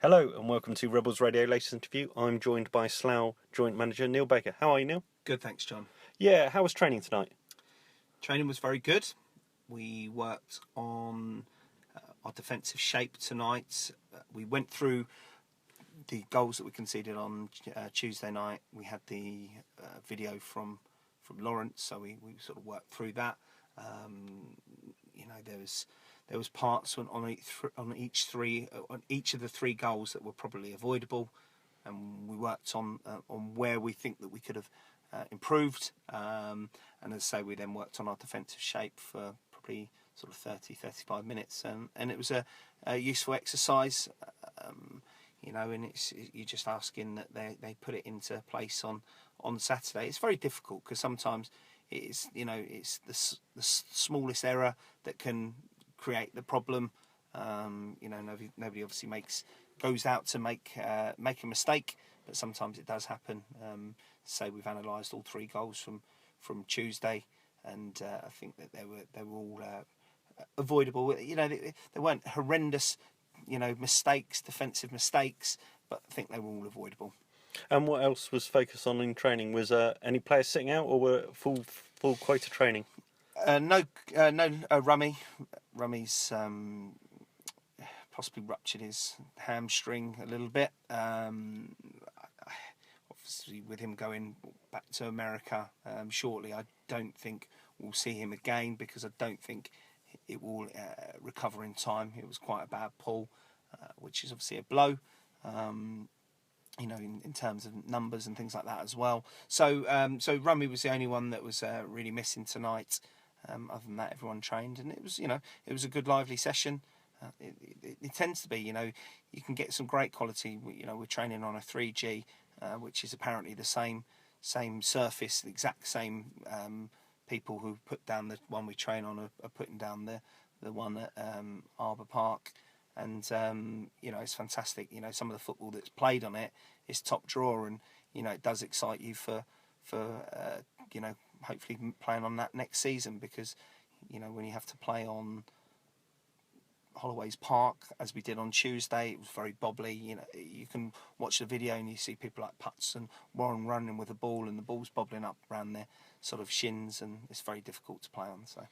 Hello and welcome to Rebels Radio latest interview. I'm joined by Slough Joint Manager Neil Baker. How are you, Neil? Good, thanks, John. Yeah, how was training tonight? Training was very good. We worked on our defensive shape tonight. We went through the goals that we conceded on Tuesday night. We had the video from Lawrence, so we sort of worked through that. There was parts on each of the three goals that were probably avoidable, and we worked on where we think that we could have improved. And as I say, we then worked on our defensive shape for probably sort of 30-35 minutes, and it was a useful exercise. And you're just asking that they put it into place on Saturday. It's very difficult because sometimes it's the smallest error that can create the problem. Nobody obviously goes out to make a mistake, but sometimes it does happen. Say we've analysed all three goals from Tuesday, and I think that they were all avoidable. They weren't horrendous, mistakes, defensive mistakes, but I think they were all avoidable. And what else was focused on in training? Was any players sitting out, or were full quota training? No, Rummy. Rummy's possibly ruptured his hamstring a little bit. Obviously, with him going back to America shortly, I don't think we'll see him again because I don't think it will recover in time. It was quite a bad pull, which is obviously a blow. In terms of numbers and things like that as well. So Rummy was the only one that was really missing tonight. Other than that, everyone trained, and it was a good, lively session. It tends to be, you can get some great quality. We're training on a 3G, which is apparently the same surface, the exact same people who put down the one we train on are putting down the one at Arbour Park. And it's fantastic. Some of the football that's played on it is top drawer, and it does excite you for hopefully playing on that next season, because when you have to play on Holloway's Park as we did on Tuesday, it was very bobbly. You can watch the video and you see people like Putz and Warren running with the ball, and the ball's bobbling up around their sort of shins, and it's very difficult to play on. So,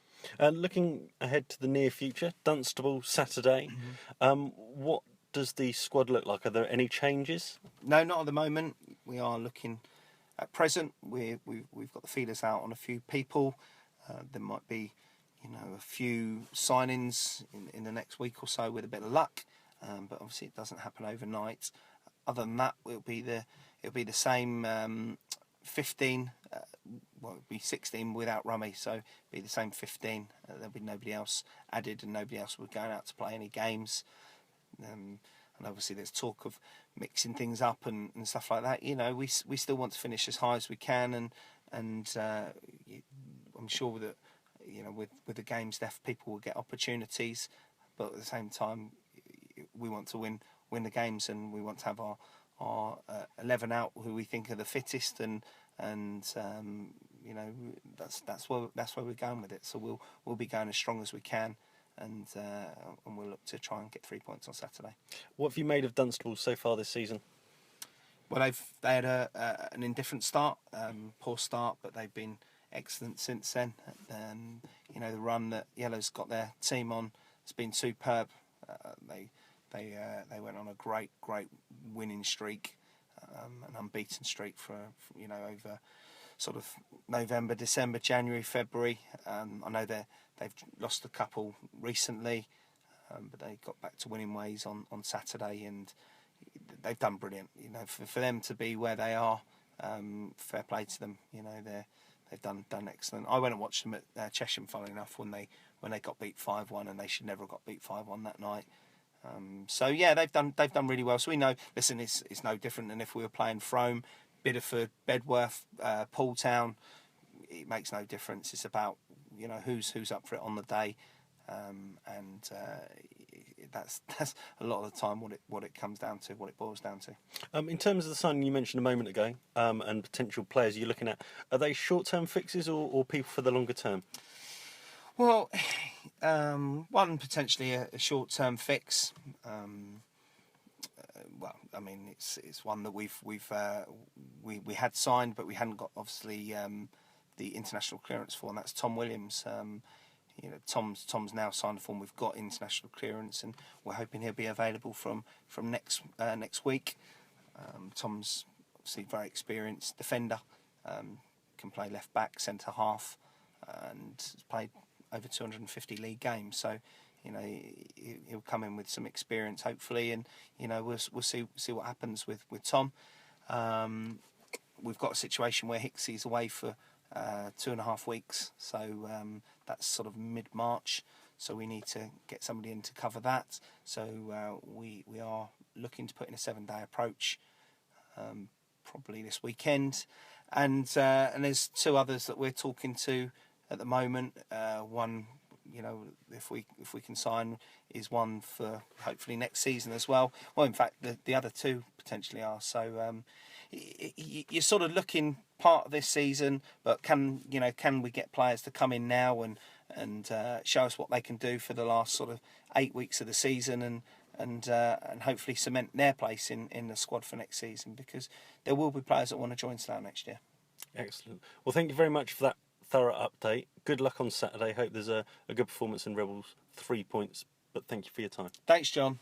looking ahead to the near future, Dunstable Saturday. Mm-hmm. What does the squad look like? Are there any changes? No, not at the moment. We are looking at present. We've got the feelers out on a few people. There might be a few signings in the next week or so with a bit of luck, but obviously it doesn't happen overnight. Other than that, it'll be the same 15. It'll be 16 without Rummy, so it'll be the same 15. There'll be nobody else added, and nobody else will be going out to play any games. And obviously there's talk of mixing things up and stuff like that. We still want to finish as high as we can, and I'm sure that with the games left, people will get opportunities, but at the same time we want to win the games, and we want to have our 11 out who we think are the fittest, and that's where we're going with it. So we'll be going as strong as we can, and we'll look to try and get 3 points on Saturday. What have you made of Dunstable so far this season? Well, they had an indifferent start, poor start, but they've been excellent since then. The run that Yellow's got their team on has been superb. They went on a great winning streak, an unbeaten streak for over sort of November, December, January, February. I know they've lost a couple recently, but they got back to winning ways on Saturday, and they've done brilliant. For them to be where they are, fair play to them. They've done excellent. I went and watched them at Chesham, funnily enough, when they got beat 5-1, and they should never have got beat 5-1 that night. They've done really well. So we know. Listen, it's no different than if we were playing Frome, Bideford, Bedworth, Poole Town. It makes no difference. It's about who's up for it on the day, and that's a lot of the time what it comes down to, what it boils down to. In terms of the signing you mentioned a moment ago, and potential players you're looking at, are they short-term fixes or people for the longer term? Well, one potentially a short-term fix. well, I mean, it's one that we had signed, but we hadn't got obviously the international clearance for, and that's Tom Williams. Tom's now signed a form. We've got international clearance, and we're hoping he'll be available from next week. Tom's obviously a very experienced defender. Can play left back, centre half, and has played over 250 league games. So, he'll come in with some experience, hopefully, and we'll see what happens with Tom. We've got a situation where Hicksy's away for 2.5 weeks, so that's sort of mid-March. So we need to get somebody in to cover that. So we are looking to put in a 7-day approach, probably this weekend, and there's 2 others that we're talking to at the moment. One, if we can sign, is one for hopefully next season as well. Well, in fact, the other 2 potentially are. So you're sort of looking part of this season, but can we get players to come in now and show us what they can do for the last sort of 8 weeks of the season, and hopefully cement their place in the squad for next season, because there will be players that want to join Slough next year. Excellent. Well, thank you very much for that thorough update. Good luck on Saturday. Hope there's a good performance in Rebels. 3 points, but thank you for your time. Thanks, John.